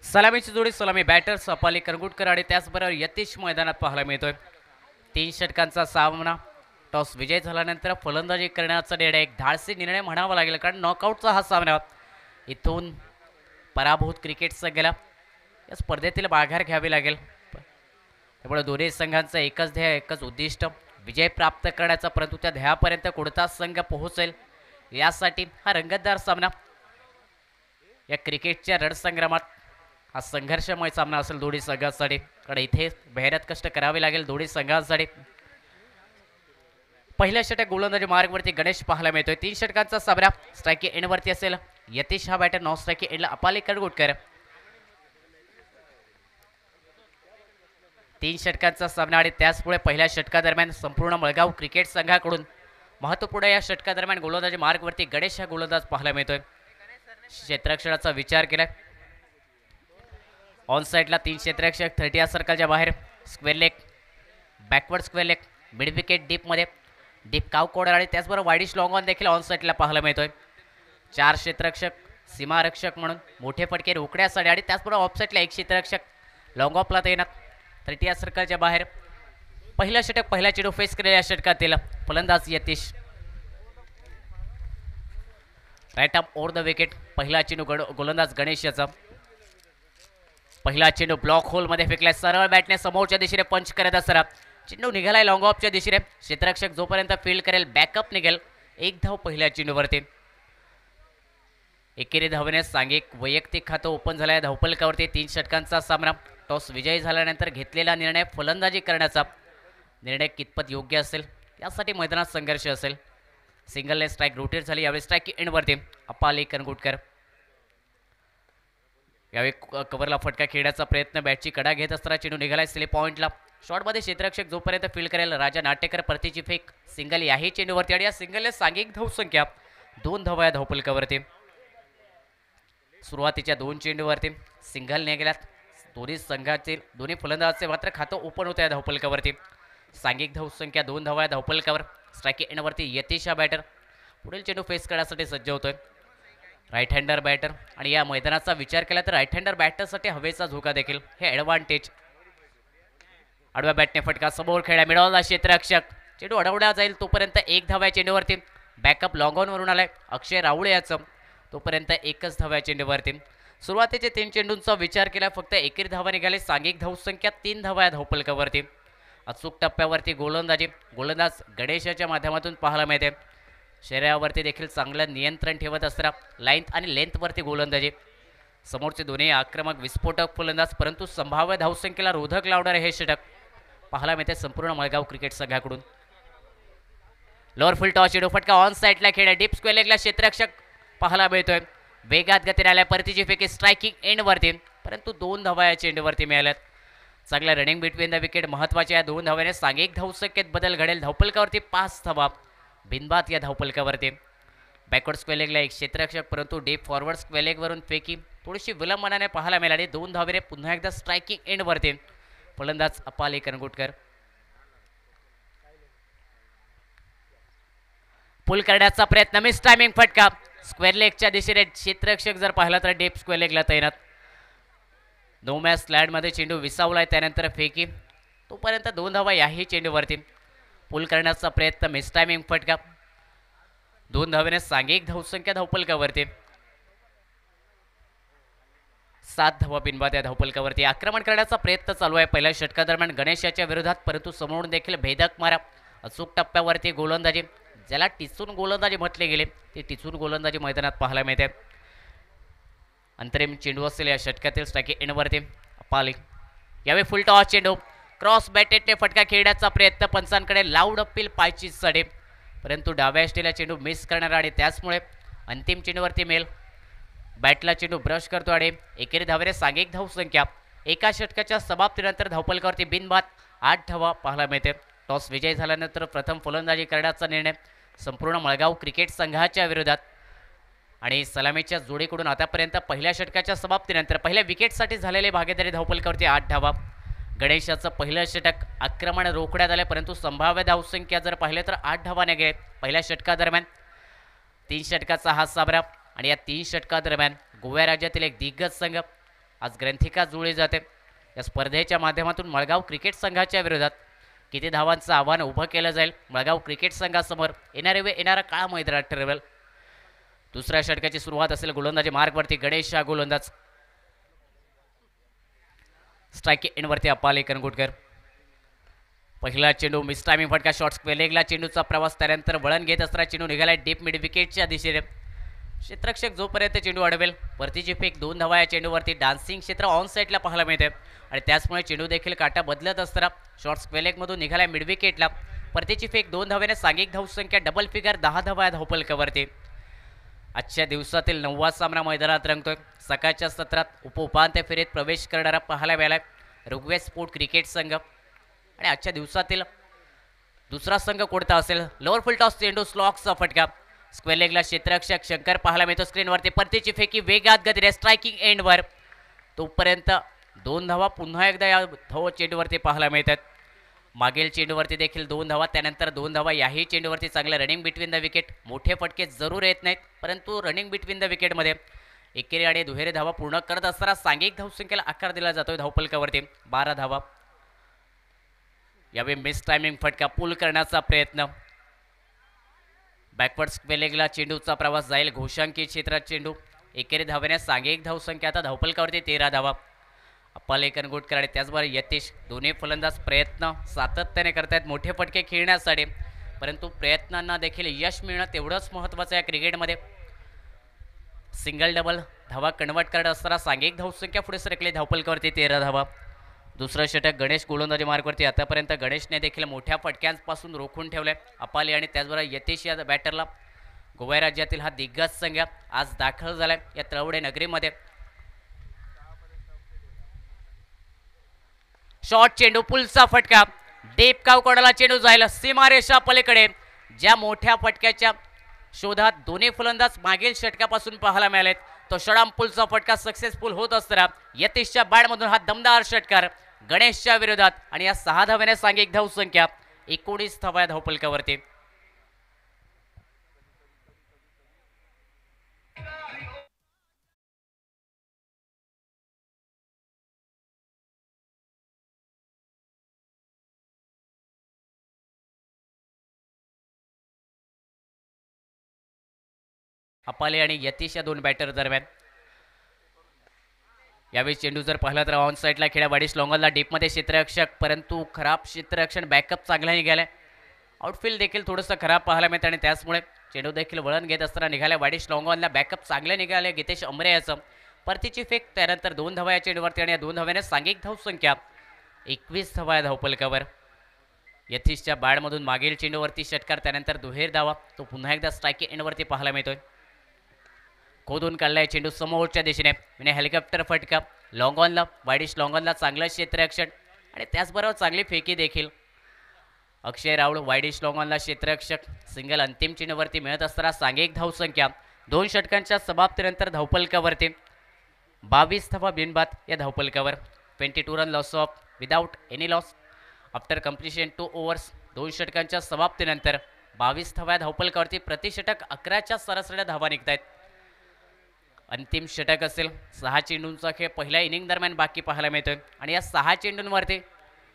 सलामीची जोडी सलामी बॅटर्स अपाली करंगुटकर आणि त्याचबरोबर यतीश मैदानात पाहायला मिळतोय. 3 षटकांचा सामना. टॉस विजय झाल्यानंतर फलंदाजी करण्याचा निर्णय एक धाडसी निर्णय म्हणावा लागेल, कारण नॉकआउटचा हा सामना. इथून पराभूत क्रिकेट संघाला या स्पर्धेतील माघार घ्यावी लागेल. त्यामुळे दोन्ही संघांचं एकच ध्येय, एकच उद्दिष्ट विजय प्राप्त करण्याचा, परंतु त्या ध्येयापर्यंत कोणता संघ पोहोचेल यासाठी हा रंगतदार सामना. या क्रिकेटच्या रणसंग्रामात हा संघर्षमय सामना असेल दोन्ही संघांसाठी, कारण इथे मेहनत कष्ट करावे लागेल दोन्ही संघांसाठी. पहिल्या षटक गोलंदाजी मार्गवरती गणेश पाहायला मिळतोय. 3 षटकांचा सामना. स्ट्राईक एंडवरती असेल यतीश हा बॅटर, नॉन स्ट्राईक एंडला अपाली करंगुटकर. 3 षटकांचा सामना आणि त्याचमुळे पहिल्या षटकादरम्यान संपूर्ण मळगाव क्रिकेट संघाकडून महत्त्वपूर्ण या षटकादरम्यान गोलंदाजी मार्गवरती गणेश हा गोलंदाज पाहायला मिळतोय. क्षेत्ररक्षणाचा विचार केलाय. ऑन साईडला 3 क्षेत्ररक्षक 30 सर्कलच्या बाहेर, square leg, backward square leg, mid wicket डीपमध्ये, डीप काव कॉर्नर आणि त्याचबरोबर वाईडिश लॉंग ऑन देखील ऑन साईडला पाहायला मिळतोय. 4 क्षेत्ररक्षक सीमारक्षक म्हणून मोठे फटके रोखण्यासाठी आणि त्याचबरोबर ऑफसाईडला 1 क्षेत्ररक्षक लॉंग ऑफला तैनात 30 सर्कलच्या बाहेर. पहिला षटक पहिला चेंडू फेस केलेल्या षटकातील फलंदाज यतीश. राईट अप ओव्हर द विकेट. पहिला चेंडू गोलंदाज गणेश याचा. पहिला चेंडू ब्लॉक होलमध्ये फेकलाय. सरळ बॅटने समोरच्या दिशेने पंच करत असताना चेंडू निघालाय लॉंग ऑफच्या दिशेने. क्षेत्ररक्षक जोपर्यंत फील्ड करेल बॅकअप निघेल. 1 धाव पहिल्या चेंडूवरती. एकेरी धावेने सांघिक वैयक्तिक खातं ओपन झालंय धावफलकावरती. 3 षटकांचा सामना. टॉस विजयी झाल्यानंतर घेतलेला निर्णय फलंदाजी करण्याचा निर्णय कितपत योग्य असेल यासाठी मैदानात संघर्ष असेल. सिंगलने स्ट्राईक रोटेट झाली. यावेळी स्ट्राईक एंडवरती अपाली करंगुटकर. यावेळी कव्हरला फटका खेळण्याचा प्रयत्न, बॅटची कडा घेत असताना चेंडू निघालाय स्लिप पॉईंटला. शॉटमध्ये क्षेत्ररक्षक जोपर्यंत फील्ड करेल राजा नाटेकर परतीची फेक सिंगल याही चेंडूवरती आणि या सिंगलने सांघिक धावसंख्या 2 धावा या धावफलकावरती. सुरुवातीच्या 2 चेंडूवरती सिंगल निघाल्यात. दोन्ही संघाचे दोन्ही फलंदाजाचे मात्र खातं ओपन होतं या धावफलकावरती. सांघिक धावसंख्या 2 धावा या धावफलकावर. स्ट्राईक एंडवरती यतीश हा बॅटर पुढील चेंडू फेस करण्यासाठी सज्ज होतोय. राईट हँडर बॅटर आणि या मैदानाचा विचार केला तर राईट हँडर बॅटरसाठी हवेचा झोका देखील हे ॲडव्हान्टेज. आडव्या बॅटने फटका समोर खेळला मिळवला क्षेत्ररक्षक. चेंडू अडवला जाईल तोपर्यंत 1 धावा या चेंडूवरती. बॅकअप लॉंग ऑनवरून आलाय अक्षय राऊळे याचं. तोपर्यंत 1च धावा या चेंडूवरती. सुरुवातीचे 3 चेंडूंचा विचार केला फक्त 1 धावा निघाले. सांघिक धावसंख्या 3 धावा या धावफलकावरती. अचूक टप्प्यावरती गोलंदाज गणेशाच्या माध्यमातून पाहायला मिळते. शरीरावरती देखील चांगलं नियंत्रण ठेवत असताना लाईन आणि लेंथवरती गोलंदाजी. समोरचे दोन्ही आक्रमक विस्फोटक फलंदाज, परंतु संभाव्य धावसंख्येला रोधक लावणारे हे षटक पाहायला मिळते संपूर्ण मळगाव क्रिकेट संघाकडून. लोअर फुल टॉस चेंडू फटका ऑन साईडला खेळला. डीप स्क्वेअर लेगला क्षेत्ररक्षक पाहायला मिळतोय. वेगात गतीने आल्या परतीची फेकी स्ट्रायकिंग एंडवरती, परंतु 2 धावा या चेंडूवरती मिळाल्यात. चांगला रनिंग बिटवीन द विकेट महत्त्वाच्या. या 2 धाव्याने सांघिक धावसंख्येत बदल घडेल. धावफलकावरती 5 धावा बिनबाद या धावफलकावरती. बॅकवर्ड स्क्वेअर लेगला 1 क्षेत्ररक्षक, परंतु डीप फॉरवर्ड स्क्वेअर लेगवरून फेकी थोडीशी विलंबनाने पाहायला मिळाली. 2 धावेने पुन्हा एकदा स्ट्रायकिंग एंडवरती फलंदाज अपाली करंगुटकर. पुल करण्याचा प्रयत्न, मिस टायमिंग फटका स्क्वेअर लेगच्या दिशेने. क्षेत्ररक्षक जर पाहिला तर डीप स्क्वेअर लेगला तैनात. नो मॅच स्लॅडमध्ये चेंडू विसावलाय, त्यानंतर फेकी तोपर्यंत 2 धावा याही चेंडूवरती. पुल करण्याचा प्रयत्न, मिस टायमिंग फटका. 2 धावेने सांघिक धावसंख्या धावफलकावरती. 7 धावा बिनबाद या धावफलकावरती. आक्रमण करण्याचा प्रयत्न चालू आहे पहिल्या षटकादरम्यान गणेशाच्या विरोधात, परंतु समोरून देखील भेदक मारा. अचूक टप्प्यावरती गोलंदाजी, ज्याला टिचून गोलंदाजी म्हटले गेले ते टिचून गोलंदाजी मैदानात पाहायला मिळते. अंतरिम चेंडू असेल या षटकातील स्ट्राईक एंडवरती अपाली. यावेळी फुल टॉस चेंडू क्रॉस बॅटेटने फटका खेळण्याचा प्रयत्न. पंचांकडे लाऊड अपील पायची सडे, परंतु डाव्या स्टेला चेंडू मिस करणारा आणि त्याचमुळे अंतिम चेंडूवरती मेल. बॅटला चेंडू ब्रश करतो आणि एकेरी धावेने सांघिक धावसंख्या एका षटकाच्या समाप्तीनंतर धावफलकावरती बिनबाद 8 धावा पाहायला मिळते. टॉस विजय झाल्यानंतर प्रथम फलंदाजी करण्याचा निर्णय संपूर्ण मळगाव क्रिकेट संघाच्या विरोधात आणि सलामीच्या जोडीकडून आतापर्यंत पहिल्या षटकाच्या समाप्तीनंतर पहिल्या विकेटसाठी झालेले भागीदारी धावफलकावरती 8 धावा. गणेशाचं पहिलं षटक आक्रमण रोखण्यात आले, परंतु संभाव्य धावसंख्या जर पाहिले तर 8 धावा निघाले पहिल्या षटकादरम्यान. 3 षटकाचा हा सामना आणि या 3 षटकादरम्यान गोवा राज्यातील एक दिग्गज संघ आज ग्रंथिका जुळली जाते. या स्पर्धेच्या माध्यमातून मळगाव क्रिकेट संघाच्या विरोधात किती धावांचं आव्हान उभं केलं जाईल मळगाव क्रिकेट संघासमोर येणारा काळ मैदानात ठरवेल. दुसऱ्या षटकाची सुरुवात असेल गोलंदाजी मार्गवरती गणेश हा गोलंदाज. स्ट्राईक एंडवरती अपाले कनगुटकर. पहिला चेंडू मिस टायमिंग फटका शॉर्ट स्क्वेलेगला चेंडूचा प्रवास त्यानंतर वळण घेत असताना चेंडू निघाला डीप मिड विकेटच्या दिशेने. क्षेत्ररक्षक जोपर्यंत चेंडू अडवेल परतीची फेक 2 धावा या चेंडूवरती डान्सिंग क्षेत्र ऑन साईडला पाहायला मिळते आणि त्याचमुळे चेंडू देखील काटा बदलत असताना शॉर्ट स्क्वेलेगमधून निघाला मिड विकेटला. परतीची फेक 2 धाव्याने सांघिक धावसंख्या डबल फिगर 10 धावा या धावफलकावरती. आजच्या दिवसातील 9वा सामना मैदानात रंगतोय. सकाळच्या सत्रात उपांत्य फेरीत प्रवेश करणारा पाहायला मिळाला ऋग्वेद स्पोर्ट क्रिकेट संघ आणि आजच्या दिवसातील दुसरा संघ कोणता असेल. लोअर फुल टॉस चेंडू स्लॉक्सचा फटका स्क्वेलेगला क्षेत्ररक्षक शंकर पाहायला मिळतो स्क्रीनवरती. परतीची फेकी वेगात गतीने स्ट्रायकिंग एंडवर तोपर्यंत 2 धावा पुन्हा एकदा या धाव चेंडूवरती पाहायला मिळतात. मागील चेंडूवरती देखील 2 धावा त्यानंतर 2 धावा. याही चेंडूवरती चांगलं रनिंग बिटवीन द विकेट. मोठे फटके जरूर येत नाहीत परंतु रनिंग बिटवीन द विकेटमध्ये एकेरी आणि दुहेरी धावा पूर्ण करत असताना सांघिक धावसंख्येला आकार दिला जातोय धावफलकावरती 12 धावा. यावेळी मिस टायमिंग फटका पूल करण्याचा प्रयत्न. बॅकवर्ड स्क्वेलेगला चेंडूचा प्रवास जाईल घोषांकी क्षेत्रात चेंडू एकेरी धाव्याने सांघिक धावसंख्या आता धावफलकावरती 13 धावा. अप्पाले कनगुटकर आणि त्याचबरोबर यतीश दोन्ही फलंदाज प्रयत्न सातत्याने करतायत मोठे फटके खेळण्यासाठी परंतु प्रयत्नांना देखील यश मिळणं तेवढंच महत्त्वाचं आहे क्रिकेटमध्ये. सिंगल डबल धावा कन्वर्ट करत असताना सांघिक धावसंख्या पुढे सरकली धावफलकावरती 13 धावा. दुसरं षटक गणेश गोलंदाजी मार्गवरती. आतापर्यंत गणेशने देखील मोठ्या फटक्यांपासून रोखून ठेवले अपाले आणि त्याचबरोबर यतीश या बॅटरला. गोवा राज्यातील हा दिग्गज संघ आज दाखल झालाय या तळवडे नगरीमध्ये. शॉर्ट चेंडू पुलचा फटका डीप काव कोणाला चेंडू जायला सीमारेषा पलीकडे. ज्या मोठ्या फटक्याच्या शोधात दोन्ही फलंदाज मागील षटकापासून पाहायला मिळालेत तो षडाम पुलचा फटका सक्सेसफुल होत असताना यतीशच्या बॅटमधून हा दमदार षटकार गणेशच्या विरोधात आणि या 6 धाव्याने सांघिक धावसंख्या 19 धावा धावफलकावरती. अपाले आणि यतीश या 2 बॅटर दरम्यान. यावेळी चेंडू जर पाहिला तर ऑन साईडला खेळा वाडिश लॉंगॉनला डीपमध्ये क्षेत्ररक्षक परंतु खराब क्षेत्ररक्षण बॅकअप चांगला निघालाय. आउटफील्ड देखील थोडंसं खराब पाहायला मिळतं आणि त्याचमुळे चेंडू देखील वळण घेत असताना निघाल्या वाडिश लॉंगॉनला बॅकअप चांगले निघाले गितेश अमरे याचं. परतीची फेक त्यानंतर 2 धावा या चेंडूवरती आणि या 2 धाव्याने सांघिक धावसंख्या 21 धावा या धावफलकावर. यतीशच्या बॅटमधून मागील चेंडूवरती षटकार त्यानंतर दुहेर धावा तो पुन्हा एकदा स्ट्राईक एंडवरती पाहायला मिळतोय. खोदून काढलाय चेंडू समोरच्या दिशेने म्हणजे हेलिकॉप्टर फटका लॉंगॉनला वाडिश लॉंगॉनला चांगलं क्षेत्ररक्षण आणि त्याचबरोबर चांगली फेकी देखील. अक्षय राऊळ वाडिश लॉंगॉनला क्षेत्ररक्षक सिंगल अंतिम चेंडूवरती मिळत असताना सांघिक धावसंख्या 2 षटकांच्या समाप्तीनंतर धावफलकावरती 22 धावा बिनबाद या धावफलकावर. 22 run loss of without any loss after completion 2 overs. 2 षटकांच्या समाप्तीनंतर 22 धावा धावफलकावरती प्रति षटक 11च्या सरासरी धावा निघतायत. अंतिम षटक असेल 6 चेंडूंचा खेळ पहिल्या इनिंग दरम्यान बाकी पाहायला मिळतोय आणि या 6 चेंडूंवरती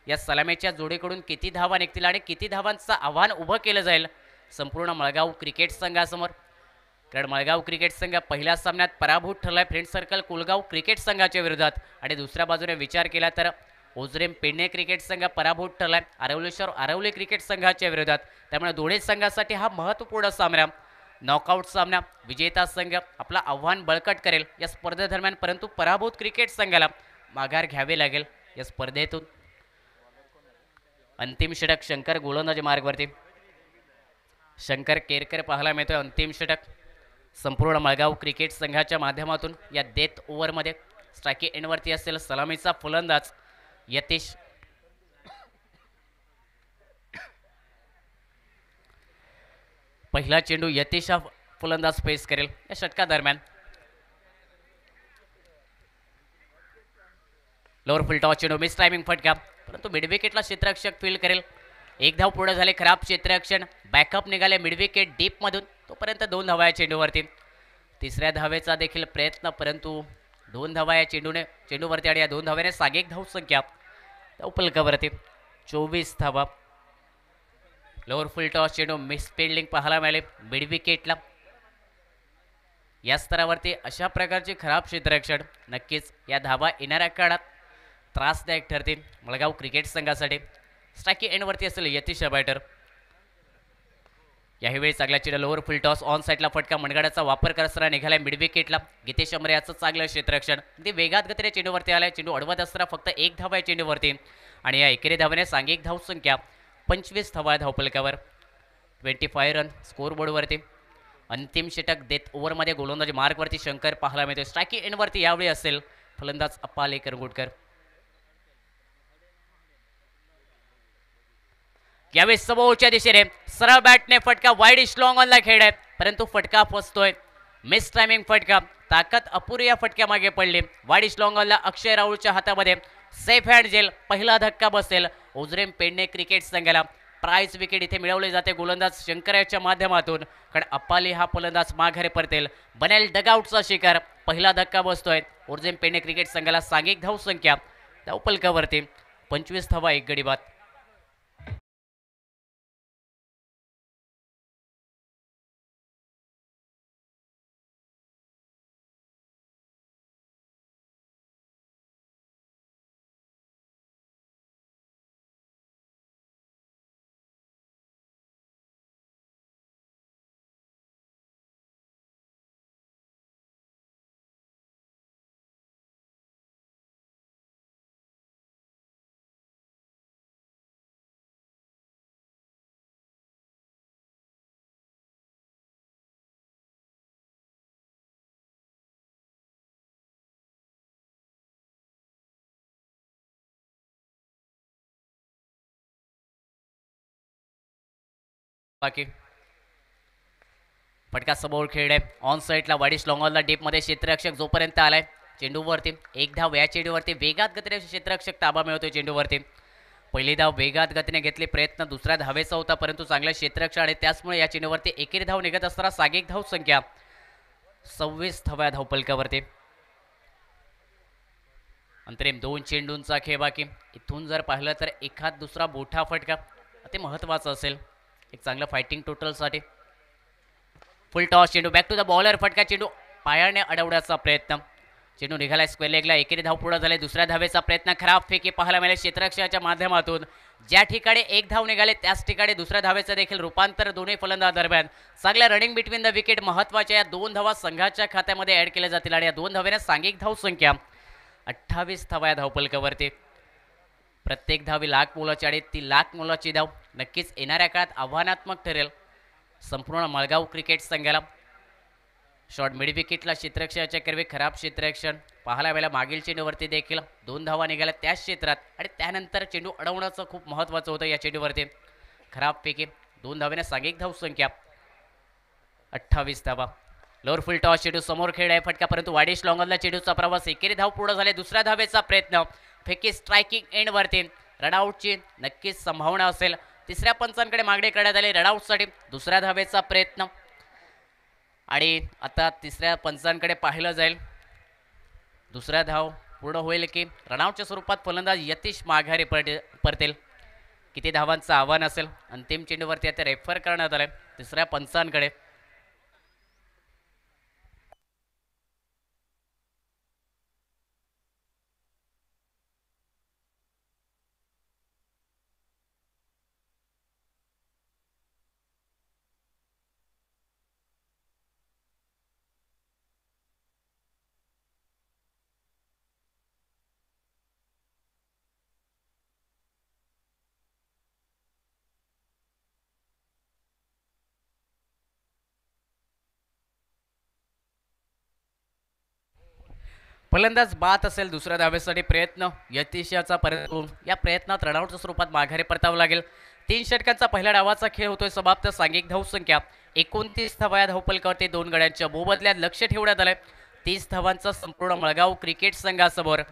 या सलामीच्या जोडीकडून किती धावा निघतील आणि किती धावांचं आव्हान उभं केलं जाईल संपूर्ण मळगाव क्रिकेट संघासमोर. कारण मळगाव क्रिकेट संघ पहिल्या सामन्यात पराभूत ठरलाय फ्रेंड सर्कल कुलगाव क्रिकेट संघाच्या विरोधात आणि दुसऱ्या बाजूने विचार केला तर ओझरेम पेडणे क्रिकेट संघ पराभूत ठरलाय आरवलेश्वर आरवली क्रिकेट संघाच्या विरोधात. त्यामुळे दोन्ही संघासाठी हा महत्त्वपूर्ण सामना नॉकआउट सामना. विजेता संघ आपला आव्हान बळकट करेल या स्पर्धेदरम्यान परंतु पराभूत क्रिकेट संघाला माघार घ्यावे लागेल या स्पर्धेतून. अंतिम षटक शंकर गोलंदाजी मार्गवरती. शंकर केरकर पाहायला मिळतोय अंतिम षटक संपूर्ण मळगाव क्रिकेट संघाच्या माध्यमातून या डेथ ओव्हरमध्ये. स्ट्राईक एंडवरती असेल सलामीचा फलंदाज यतीश. पहिला चेंडू यतीश हा फलंदाज फेस करेल या षटकादरम्यान. लोअर फुल टॉस चेंडू मिस टायमिंग फटका परंतु मिड विकेटला क्षेत्ररक्षक फील्ड करेल. 1 धाव पुढे झाले खराब क्षेत्ररक्षण बॅकअप निघाले मिड विकेट डीपमधून तोपर्यंत 2 धावा या चेंडूवरती. तिसऱ्या धावेचा देखील प्रयत्न परंतु 2 धावा या चेंडूवरती आणि या 2 धाव्याने सागेक धावसंख्या धावफलकावरती 24 धावा. लोअर फुल टॉस चेंडू मिस फिल्डिंग पाहायला मिळाले मिड विकेटला. या स्तरावरती अशा प्रकारचे खराब क्षेत्ररक्षण नक्कीच या धावा येणाऱ्या काळात त्रासदायक ठरतील मळगाव क्रिकेट संघासाठी. स्ट्राईक एंडवरती असेल यतीश बॅटर. यावेळी चांगला चेंडू लोअर फुल टॉस ऑन साईडला फटका मनगाडाचा वापर करत असताना निघालाय मिड विकेटला. गीतेश अमरे याचं चांगलं क्षेत्ररक्षण. ते वेगात गतीने चेंडूवरती आलाय. चेंडू अडवत असताना फक्त 1 धावा आहे चेंडूवरती आणि या एकेरी धावाने सांघिक धावसंख्या 25 धावा धावफलकावर. 25 रन स्कोरबोर्डवरती. अंतिम षटक देत ओव्हरमध्ये गोलंदाजी मार्कवरती शंकर पाहायला मिळतोय. स्ट्राईक एंडवरती यावेळी असेल फलंदाज अप्पाले करंगुटकर. यावेळी समोरच्या दिशेने सरळ बॅटने फटका वाईड लॉंग ऑनला खेळ आहे परंतु फटका फसतोय. मिस टायमिंग फटका. ताकद अपुरी या फटक्यामागे पडली. वाईड लॉंग ऑनला अक्षय राहुलच्या हातामध्ये सेफ हँड जेल. पहिला धक्का बसेल उजरेम पेडणे क्रिकेट संघाला. प्राइज विकेट इथे मिळवले जाते गोलंदाज शंकर याच्या माध्यमातून कारण अप्पाली हा फलंदाज माघारी परतेल. बनेल डगआउटचा शिकार. पहिला धक्का बसतोय उजरेम पेडणे क्रिकेट संघाला. सांघिक धावसंख्या धावफलकावरती 25 धावा 1 गडी बाद. बाकी फटका समोर खेळ आहे ऑन साईडला वाडीस लॉंगॉनला डीपमध्ये क्षेत्ररक्षक जोपर्यंत आलाय चेंडूवरती 1 धाव या चेंडूवरती वेगात गतीने क्षेत्ररक्षक ताबा मिळवतोय चेंडूवरती. पहिली धाव वेगात गतीने घेतली प्रयत्न दुसऱ्या धावेचा होता परंतु चांगलं क्षेत्ररक्षण आहे त्याचमुळे या चेंडूवरती एकेरी धाव निघत असताना सागेक धाव संख्या 26 धाव्या धावफलकावरती. अंतरिम 2 चेंडूंचा खेळ बाकी. इथून जर पाहिलं तर एखाद दुसरा मोठा फटका ते महत्वाचं असेल एक चांगलं फायटिंग टोटलसाठी. फुल टॉस चेंडू बॅक टू द बॉलर. फटका चेंडू पायाने अडवण्याचा प्रयत्न. चेंडू निघालाय स्क्वेअर लेगला. एकेरी धाव पुढे झाले. दुसऱ्या धावेचा प्रयत्न खराब फेकी पाहायला मिळाले क्षेत्ररक्षकाच्या माध्यमातून. ज्या ठिकाणी 1 धाव निघाले त्याच ठिकाणी दुसऱ्या धावेचं देखील रूपांतर दोन्ही फलंदाज दरम्यान. चांगल्या रनिंग बिटवीन द विकेट महत्वाच्या या 2 धावा संघाच्या खात्यामध्ये ऍड केल्या जातील आणि या 2 धावेने सांघिक धाव संख्या 28 धावा या धावफलकावरती. प्रत्येक धावी लाख मोलाची आणि ती लाख मोलाची धाव नक्कीच येणाऱ्या काळात आव्हानात्मक ठरेल संपूर्ण मळगाव क्रिकेट संघाला. शॉर्ट मिड विकेटला क्षेत्ररक्षकाच्या कर्वे खराब क्षेत्ररक्षण पाहायला वेळेला. मागील चेंडूवरती देखील 2 धावा निघाल्या त्याच क्षेत्रात आणि त्यानंतर चेंडू अडवण्याचं खूप महत्त्वाचं होतं या चेंडूवरती. खराब पैकी 2 धावेने सांघिक धाव संख्या 28 धावा. लोअर फुल टॉस चेंडू समोर खेळ आहे फटका परंतु वाडीश लॉंगॉनला चेंडूचा प्रवास. एकेरी धाव पुढे झाले. दुसऱ्या धावेचा प्रयत्न फेकी स्ट्रायकिंग एंडवरती. रनआउटची नक्कीच संभावना असेल. तिसऱ्या पंचांकडे मागणी करण्यात आली रनआउटसाठी. दुसऱ्या धावेचा प्रयत्न आणि आता तिसऱ्या पंचांकडे पाहिलं जाईल दुसऱ्या धाव पूर्ण होईल की रनआउटच्या स्वरूपात फलंदाज यतीश माघारी परतेल. किती धावांचं आव्हान असेल. अंतिम चेंडूवरती आता रेफर करण्यात आलंय तिसऱ्या पंचांकडे. फलंदाज बाद असेल दुसऱ्या धावेसाठी प्रयत्न यतीशाचा परंतु या प्रयत्नात रनआउटच्या स्वरूपात माघारी परतावं लागेल. 3 षटकांचा पहिल्या डावाचा खेळ होतोय समाप्त. सांघिक धावसंख्या 29 धावा या धावफलकावरती 2 गड्यांच्या मोबदल्यात लक्ष ठेवण्यात आलंय. 30 धावांचा संपूर्ण मळगाव क्रिकेट संघासमोर.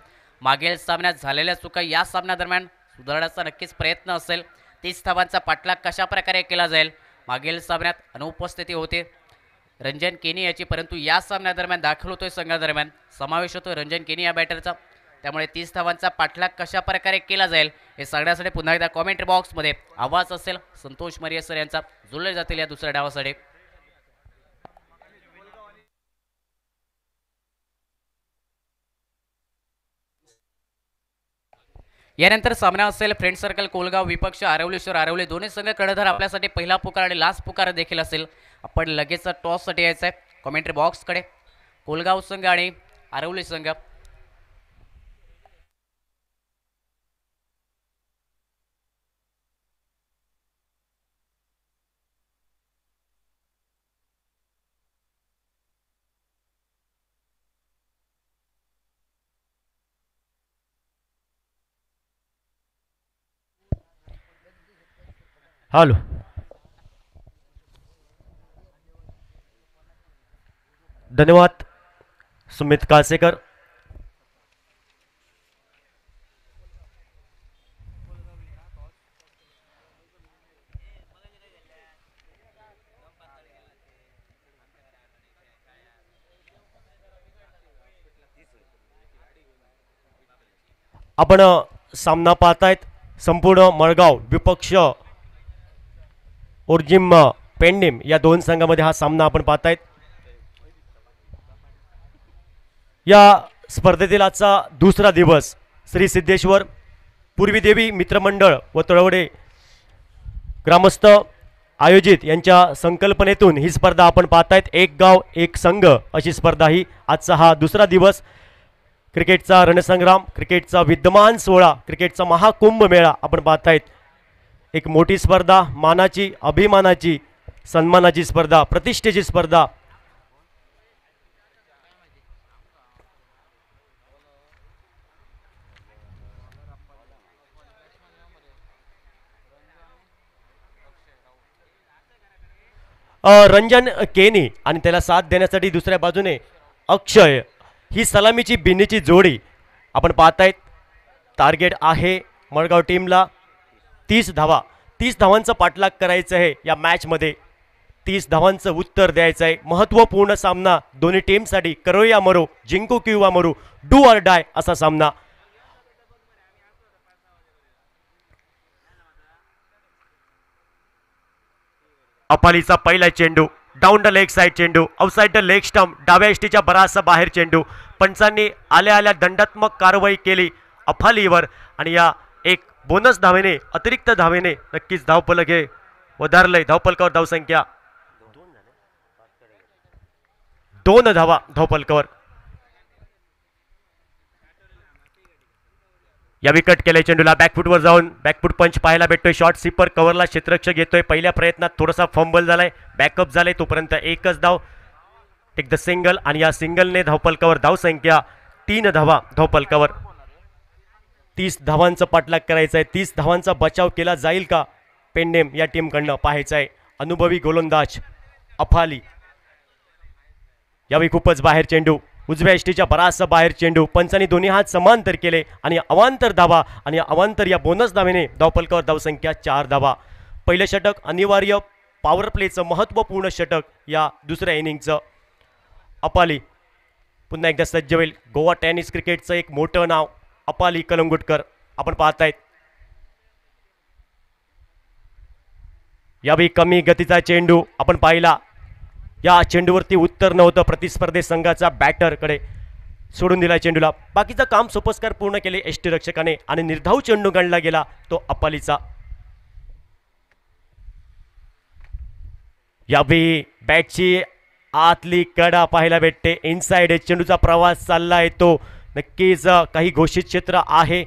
मागील सामन्यात झालेल्या चुका या सामन्यादरम्यान सुधारण्याचा नक्कीच प्रयत्न असेल. 30 धावांचा पाठलाग कशा प्रकारे केला जाईल. मागील सामन्यात अनुपस्थिती होते रंजन केनी याची, परंतु या सामन्यादरम्यान दाखल होतोय संघादरम्यान समावेश होतोय रंजन केनी या बॅटरचा. त्यामुळे 30 धावांचा पाठलाग कशा प्रकारे केला जाईल हे सांगण्यासाठी पुन्हा एकदा कॉमेंट्री बॉक्समध्ये आवाज असेल संतोष मरियसर यांचा, जुळले जातील या दुसऱ्या डावासाठी. यानंतर सामना असेल फ्रेंड सर्कल कोलगाव विपक्ष आरवलीश्वर आरवली. दोन्ही संघ कडधार आपल्यासाठी पहिला पुकार आणि लास्ट पुकार देखील असेल. आपण लगेच टॉससाठी यायचं आहे कॉमेंट्री बॉक्सकडे. कोलगाव संघ आणि आरवली संघ. हॅलो. धन्यवाद सुमित काळसेकर. आपण सामना पाहतायत संपूर्ण मळगाव विपक्ष ओर्जिम पेंडिम या दोन संघामध्ये हा सामना आपण पाहतायत. या स्पर्धेतील आजचा दुसरा दिवस श्री सिद्धेश्वर पूर्वी देवी मित्रमंडळ व तळवडे ग्रामस्थ आयोजित यांच्या संकल्पनेतून ही स्पर्धा आपण पाहतायत. एक गाव एक संघ अशी स्पर्धा ही आजचा हा दुसरा दिवस. क्रिकेटचा रणसंग्राम, क्रिकेटचा विद्यमान सोहळा, क्रिकेटचा महाकुंभ मेळा आपण पाहतायत. एक मोठी स्पर्धा, मानाची, अभिमानाची, सन्मानाची स्पर्धा, प्रतिष्ठेची स्पर्धा. रंजन केनी आणि त्याला साथ देण्यासाठी दुसऱ्या बाजूने अक्षय, ही सलामीची बिन्नीची जोडी आपण पाहतायत. टार्गेट आहे मळगाव टीमला 30 धावा. 30 धावांचा पाठलाग करायचं आहे या मॅचमध्ये. 30 धावांचं उत्तर द्यायचं आहे. महत्त्वपूर्ण सामना दोन्ही टीमसाठी. करो या मरो, जिंकू किंवा मरू, डू ऑर डाय असा सामना. अपालीचा पहिला चेंडू, डाऊन द लेग साइड चेंडू, आउटसाइड द लेग स्टंप, डाव्या एष्टीच्या बराचसा बाहेर चेंडू. पंचांनी आल्या आल्या दंडात्मक कारवाई केली अफालीवर आणि या एक बोनस धावेने, अतिरिक्त धावेने नक्कीच धावफलक हे वधारलंय. धावफलकावर धावसंख्या 2 धावा धावफलकावर. या विकेट केले चेंडूला बॅकफुटवर जाऊन बॅकफुट पंच पाहायला भेटतोय. शॉर्ट स्वीपर कव्हरला क्षेत्ररक्षक घेतोय. पहिल्या प्रयत्नात थोडासा फंबल झालाय, बॅकअप झालाय, तोपर्यंत एकच धाव, टेक द सिंगल आणि या सिंगलने धावफलकावर धावसंख्या 3 धावा धावफलकावर. 30 धावांचा पाठलाग करायचा आहे. 30 धावांचा बचाव केला जाईल का पेंडेम या टीमकडनं पाहायचं आहे. अनुभवी गोलंदाज अफाली. यावेळी खूपच बाहेर चेंडू, उजव्या एष्टीच्या बराचसा बाहेर चेंडू. पंचांनी दोन्ही हात समांतर केले आणि अवांतर धावा आणि अवांतर या बोनस धावेने धावफलकावर धावसंख्या 4 धावा. पहिलं षटक अनिवार्य पॉवर प्लेचं महत्त्वपूर्ण षटक या दुसऱ्या इनिंगचं. अपाली पुन्हा एकदा सज्ज होईल. गोवा टेनिस क्रिकेटचं एक मोठं नाव अपाली कलंगुटकर आपण पाहतायत. यावेळी कमी गतीचा चेंडू आपण पाहिला. या चेंडूवरती उत्तर नव्हतं. प्रतिस्पर्धी संघाचा बॅटरकडे सोडून दिला चेंडूला. बाकीचं काम सोपस्कार पूर्ण केले एष्टी रक्षकाने आणि निर्धाव चेंडू गणला गेला तो अपालीचा. यावेळी बॅटची आतली कडा पाहायला भेटते. इनसाइड चेंडूचा प्रवास चालला आहे तो नक्कीच काही घोषित क्षेत्र आहे.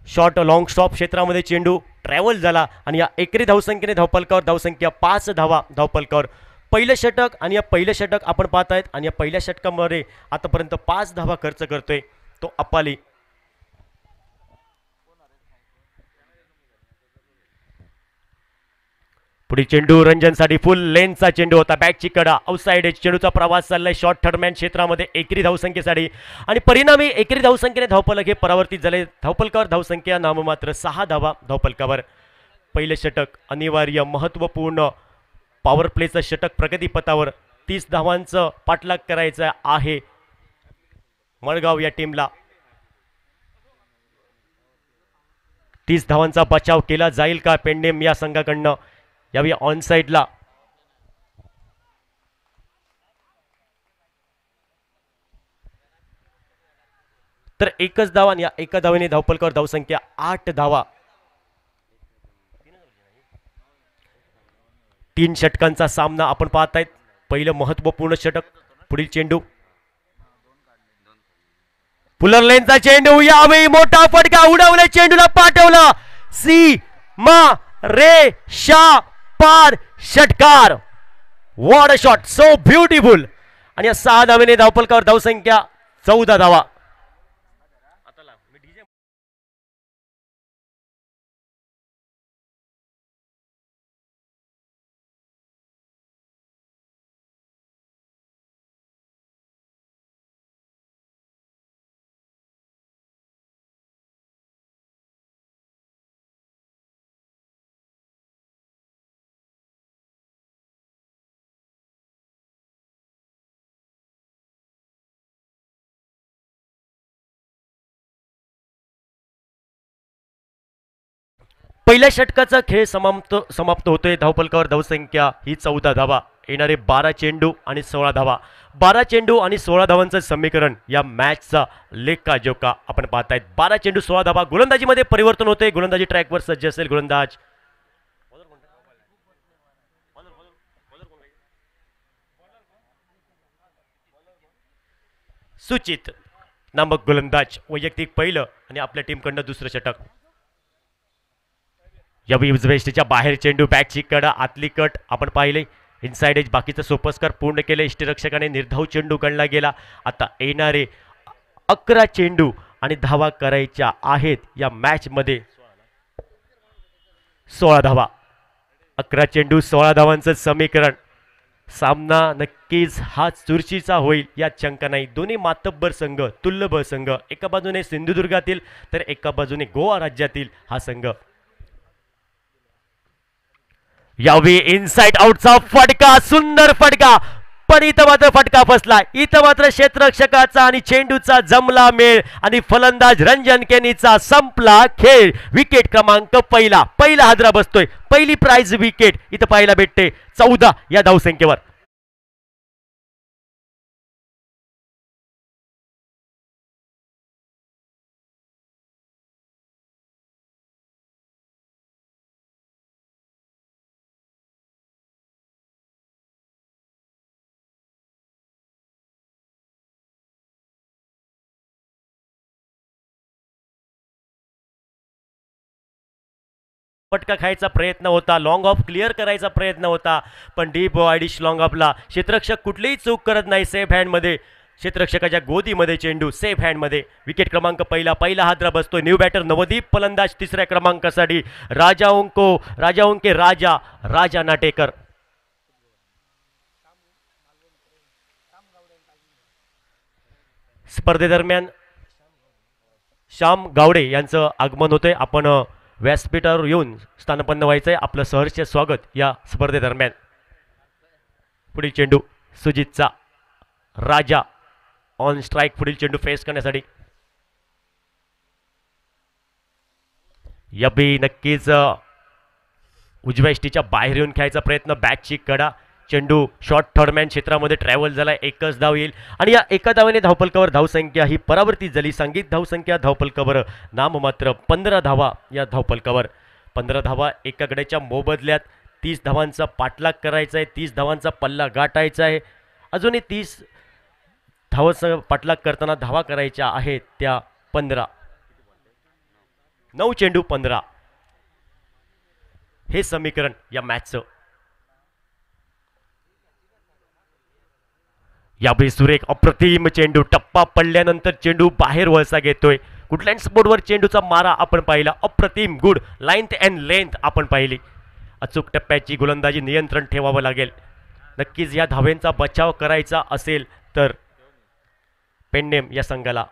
शॉर्ट लॉंग स्टॉप क्षेत्रामध्ये चेंडू ट्रॅव्हल झाला आणि या एकरी धावसंख्येने धावफलकावर धावसंख्या 5 धावा धावफलकावर. पहिलं षटक आणि या पहिलं षटक आपण पाहतायत आणि या पहिल्या षटकामध्ये आतापर्यंत 5 धावा खर्च करतोय तो अपाली. पुढे चेंडू रंजनसाठी फुल लेनचा चेंडू होता. बॅटची कडा आउटसाइड चेंडूचा प्रवास चाललाय शॉर्ट थर्डमॅन क्षेत्रामध्ये एकरी धावसंख्येसाठी आणि परिणामी एकरी धावसंख्येने धावफलक हे परावर्तित झाले. धावफलकावर धावसंख्या नाममात्र 6 धावा धावफलकावर. पहिलं षटक अनिवार्य महत्त्वपूर्ण पॉवर प्लेचं षटक प्रगतीपथावर 30 धावांचं पाठलाग करायचं आहे मळगाव या टीमला. 30 धावांचा बचाव केला जाईल का पेंडेम या संघाकडनं. यावेळी ऑन साइडला तर एकच धावा आणि या एका धावेने धावपलकावर धावसंख्या 8 धावा. 3 षटकांचा सामना आपण पाहतायत. पहिलं महत्वपूर्ण षटक. पुढील चेंडू पुलर लेनचा चेंडू. यावेळी मोठा फटका उडवला चेंडूला पाठवला सी मा रे शा पार षटकार. What a shot so beautiful. आणि या 6 धावेने धावपलकावर धावसंख्या 14 धावा. पहिल्या षटकाचा खेळ समाप्त होतोय. धावपलकावर धावसंख्या ही 14 धावा. येणारे 12 चेंडू आणि 16 धावा. 12 चेंडू आणि 16 धावांचं समीकरण या मॅचचा लेखा जोखा आपण पाहतायत. 12 चेंडू 16 धावा. गोलंदाजीमध्ये परिवर्तन होते. गोलंदाजी ट्रॅकवर सज्ज असेल गोलंदाज सुचित नामक गोलंदाज. वैयक्तिक पहिलं आणि आपल्या टीमकडनं दुसरं षटक. यावेळी उजव्या बाहेर चेंडू. बॅटची कडा आतली कट आपण पाहिले. इनसाइड एज बाकीचं सोपस्कार पूर्ण केले. इष्टरक्षकाने निर्धाव चेंडू गणला गेला. आता येणारे 11 चेंडू आणि धावा करायच्या आहेत या मॅच मध्ये. 16 धावा. 11 चेंडू 16 धावांचं समीकरण. सामना नक्कीच हा चुरशीचा होईल यात शंका नाही. दोन्ही मातब्बर संघ, तुल्यबळ संघ. एका बाजूने सिंधुदुर्गातील तर एका बाजूने गोवा राज्यातील हा संघ. यावेळी इनसाइड आउटचा फटका. सुंदर फटका. पण इथं मात्र फटका फसला. इथं मात्र क्षेत्ररक्षकाचा आणि चेंडूचा जमला मेळ आणि फलंदाज रंजन केनीचा संपला खेळ. विकेट क्रमांक पहिला हादरा बसतोय. पहिली प्राइज विकेट इथं पाहायला भेटते 14 या धावसंख्येवर. फटका खायचा प्रयत्न होता. लॉंग ऑफ क्लिअर करायचा प्रयत्न होता पण डीप वायडिश लॉंग ऑफला क्षेत्ररक्षक कुठलीही चूक करत नाही. सेफ हँडमध्ये क्षेत्ररक्षकाच्या गोदीमध्ये चेंडू. सेफ हँडमध्ये. विकेट क्रमांक पहिला हादरा बसतोय. New batter Navdeep. फलंदाज तिसऱ्या क्रमांकासाठी राजा नाटेकर. स्पर्धेदरम्यान श्याम गावडे यांचं आगमन होतंय. आपण व्यासपीठावर येऊन स्थानपन्न व्हायचंय. आपलं सहर्ष स्वागत या स्पर्धेदरम्यान. पुढील चेंडू सुजितचा. राजा ऑन स्ट्राइक. पुढील चेंडू फेस करण्यासाठी याबी नक्कीच उजव्या इष्टीच्या बाहेर येऊन खेळायचा प्रयत्न. बॅटची कडा. चेंडू शॉर्ट थर्डमॅन क्षेत्रामध्ये ट्रॅव्हल झाला. एकच धाव येईल आणि या एका धावेने धावपलकावर धावसंख्या ही परावर्तित झाली. सांघिक धावसंख्या धावपलकावर नाममात्र 15 धावा या धावपलकावर. 15 धावा एका गड्याच्या मोबदल्यात 30 धावांचा पाठलाग करायचा आहे. 30 धावांचा पल्ला गाठायचा आहे. अजूनही 30 धावांचा पाठलाग करताना धावा करायच्या आहेत त्या 15. 9 चेंडू 15 हे समीकरण या मॅचचं. यावेळी सुरेख अप्रतिम चेंडू. टप्पा पडल्यानंतर चेंडू बाहेर वळसा घेतोय. कुठल्याही स्पोर्टवर चेंडूचा मारा आपण पाहिला. अप्रतिम गुड लाईन्थ अँड लेंथ आपण पाहिली. अचूक टप्प्याची गोलंदाजी नियंत्रण ठेवावं लागेल. नक्कीच या धावेंचा बचाव करायचा असेल तर पेंडेम या संघाला.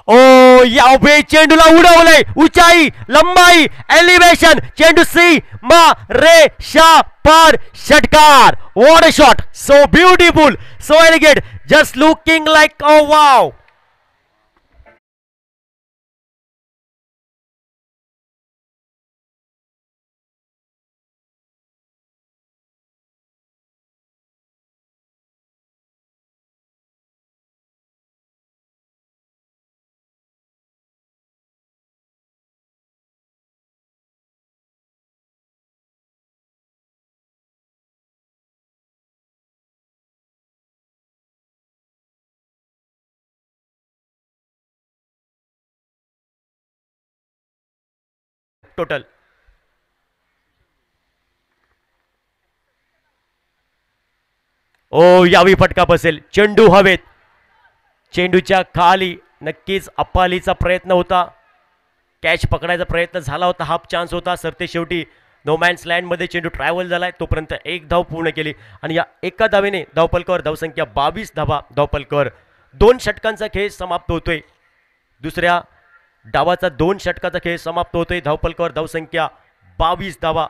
ओ यावे चेंडूला उडवलंय, उंचाई लंबाई एलिव्हेशन, चेंडू सी मा रे शा पार, षटकार. What a shot, so beautiful, so elegant, just looking like a wow. Total ओ यावी फटका बसेल, चेंडू हवेत, चेंडूच्या खाली नक्कीच अप्पालीचा प्रयत्न होता, कॅच पकडायचा प्रयत्न झाला होता, हाफ चान्स होता, सरते शेवटी नोमॅन्स लँडमध्ये चेंडू ट्रॅव्हल झालाय, तोपर्यंत एक धाव पूर्ण केली आणि या एका धावेने धावपलकावर धावसंख्या 22 धावा धावपलकावर. 2 षटकांचा खेळ समाप्त होतोय, दुसऱ्या डावाचा 2 षटकाचा खेळ समाप्त होतोय. धावपलकावर धावसंख्या 22 धावा.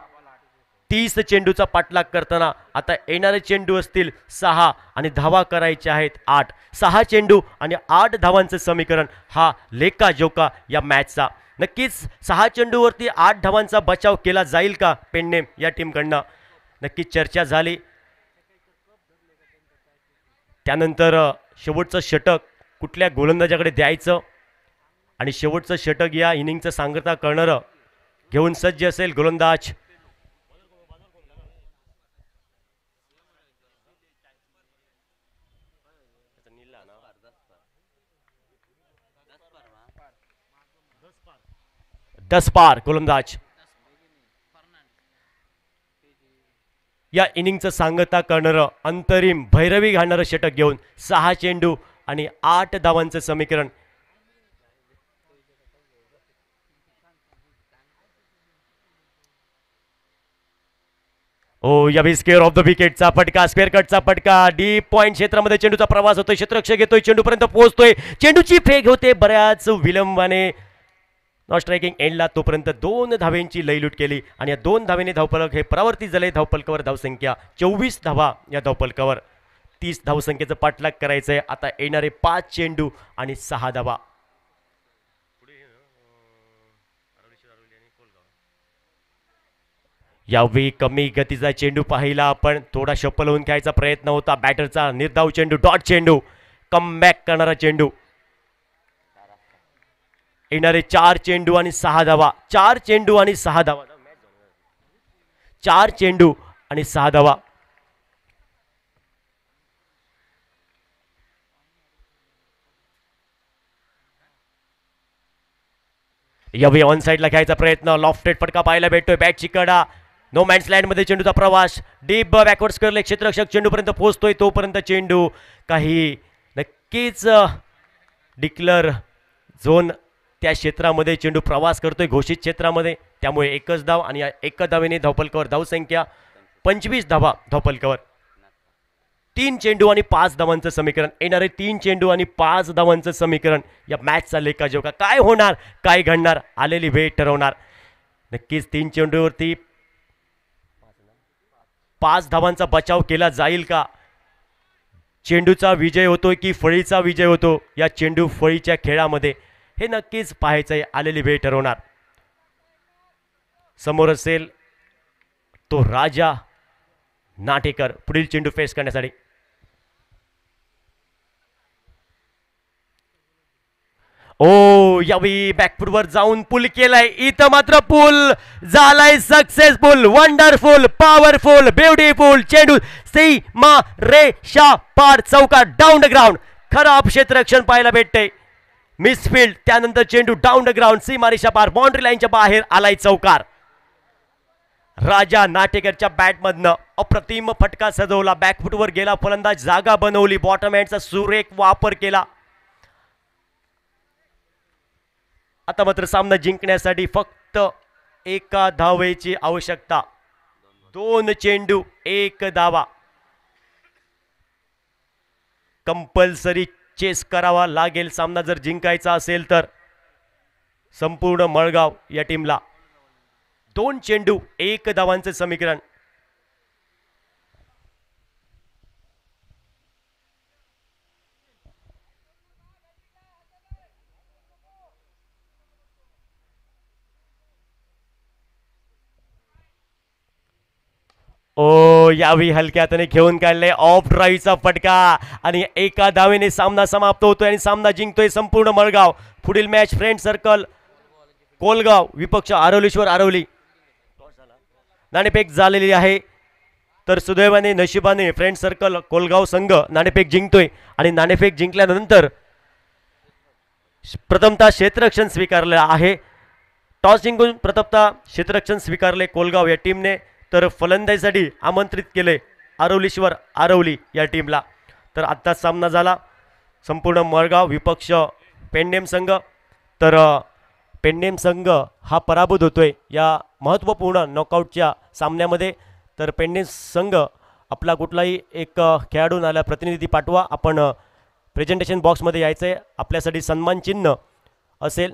30 चेंडूचा पाठलाग करताना आता येणारे चेंडू असतील 6 आणि धावा करायच्या आहेत 8. 6 चेंडू आणि 8 धावांचं समीकरण हा लेका जोका या मॅचचा. नक्कीच 6 चेंडूवरती 8 धावांचा बचाव केला जाईल का पेडणेम या टीमकडनं, नक्कीच चर्चा झाली. त्यानंतर शेवटचं षटक कुठल्या गोलंदाजाकडे द्यायचं आणि शेवटचं षटक या इनिंगचं सांगता करणारं घेऊन सज्ज असेल गोलंदाज. दसपार गोलंदाज या इनिंगचं सांगता करणारं अंतरिम भैरवी घालणारं षटक घेऊन 6 चेंडू आणि 8 धावांचं समीकरण. ओ या स्क्वेअर ऑफ द विकेटचा फटका, स्क्वेअर कटचा फटका, डीप पॉइंट क्षेत्रामध्ये चेंडूचा प्रवास होतोय, क्षेत्ररक्षक घेतोय, चेंडूपर्यंत पोहोचतोय, चेंडूची फेक होते बऱ्याच विलंबाने नॉट स्ट्रायकिंग एंडला, तोपर्यंत 2 धावेंची लयलूट केली आणि या 2 धावेने धावपलक हे परावर्तित झाले. धावपलकावर धावसंख्या 24 धावा या धावपलकावर. 30 धावसंख्येचं पाठलाग करायचं आहे. आता येणारे 5 चेंडू आणि 6 धावा. यावेळी कमी गतीचा चेंडू पाहिला आपण, थोडा शफल होऊन खेळायचा प्रयत्न होता बॅटरचा. निर्धाव चेंडू, डॉट चेंडू, कमबॅक करणारा चेंडू. येणारे 4 चेंडू आणि 6 धावा. 4 चेंडू आणि 6 धावा. 4 चेंडू आणि 6 धावा. यावेळी ऑन साईडला खेळायचा प्रयत्न, लॉफ्टेड फटका पाहायला भेटतोय, बॅटची कडा, नो मॅन्स लँड मध्ये चेंडूचा प्रवास, डीप बॅकवर्ड्स करले, क्षेत्ररक्षक चेंडूपर्यंत पोहोचतोय, तोपर्यंत चेंडू काही नक्कीच डिक्लर झोन त्या क्षेत्रामध्ये चेंडू प्रवास करतोय, घोषित क्षेत्रामध्ये, त्यामुळे एकच धाव आणि या एका धावेने धावपलकावर धावसंख्या 25 धावा धावपलकावर. 3 चेंडू आणि 5 धावांचं समीकरण. येणारे 3 चेंडू आणि 5 धावांचं समीकरण या मॅचचा लेखाजोखा. काय होणार, काय घडणार, आलेली वेळ ठरवणार. नक्कीच 3 चेंडूवरती 5 धावांचा बचाव केला जाईल का, चेंडूचा विजय होतोय की फळीचा विजय होतो या चेंडू फळीच्या खेळामध्ये, हे नक्कीच पाहायचं आहे. आलेली वेळ ठरवणार. समोर असेल तो राजा नाटेकर पुढील चेंडू फेस करण्यासाठी. ओ यावेळी बॅकफुटवर जाऊन पुल केलाय, इथं मात्र पुल झालाय सक्सेसफुल, वंडरफुल, पॉवरफुल, ब्युटिफुल. चेंडू सी मा रे शा पार, चौकार, डाऊन द ग्राउंड. खराब क्षेत्ररक्षण पाहायला भेटते, मिसफील्ड. त्यानंतर चेंडू down the ground, C Marisha पार, बाउंड्री लाईनच्या बाहेर आलाय चौकार. राजा नाटेकरच्या बॅटमधनं अप्रतिम फटका सजवला, बॅकफुटवर गेला फलंदाज, जागा बनवली, बॉटम हँडचा सुरेख वापर केला. आता मात्र सामना जिंकण्यासाठी फक्त एका धावेची आवश्यकता. 2 चेंडू 1 धावा. कंपल्सरी चेस करावा लागेल सामना जर जिंकायचा असेल तर संपूर्ण मळगाव या टीमला. 2 चेंडू 1 धावांचे समीकरण. ओ यावेळी हलक्या हाताने घेऊन काढले ऑफ ड्राईव्हचा फटका आणि एका धावेने सामना समाप्त होतोय आणि सामना जिंकतोय संपूर्ण मळगाव. पुढील मॅच फ्रेंड सर्कल कोलगाव विपक्ष आरवलीश्वर आरवली. नाणेफेक झालेली आहे तर सुदैवाने नशिबाने फ्रेंड सर्कल कोलगाव संघ नाणेफेक जिंकतोय आणि नाणेफेक जिंकल्यानंतर प्रथमतः क्षेत्ररक्षण स्वीकारलं आहे. टॉस जिंकून प्रथमतः क्षेत्ररक्षण स्वीकारले कोलगाव या टीमने तर फलंदाजीसाठी आमंत्रित केले आरवलीश्वर आरवली या टीमला. तर आत्ता सामना झाला संपूर्ण मळगाव विपक्ष पेंडेम संघ. तर पेंडेम संघ हा पराभूत होतोय या महत्त्वपूर्ण नॉकआउटच्या सामन्यामध्ये. तर पेंडेम संघ आपला कुठलाही एक खेळाडूंना प्रतिनिधी पाठवा. आपण प्रेझेंटेशन बॉक्समध्ये यायचं आहे. आपल्यासाठी सन्मान चिन्ह असेल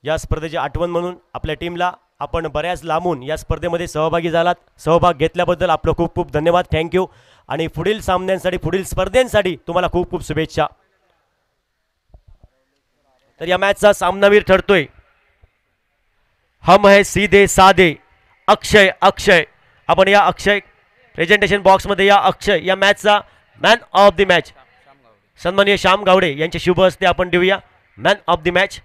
या स्पर्धेची आठवण म्हणून आपल्या टीमला. आपण बऱ्याच लांबून या स्पर्धेमध्ये सहभागी झालात. सहभाग घेतल्याबद्दल आपलं खूप खूप धन्यवाद. थँक्यू. आणि पुढील सामन्यांसाठी पुढील स्पर्धेसाठी तुम्हाला खूप खूप शुभेच्छा. तर या मॅचचा सामनावीर ठरतोय हम है सीधे साधे अक्षय. अक्षय आपण या अक्षय प्रेझेंटेशन बॉक्समध्ये या अक्षय या मॅचचा मॅन ऑफ द मॅच सन्माननीय श्याम गावडे यांचे शुभ हस्ते आपण देऊया मॅन ऑफ द मॅच.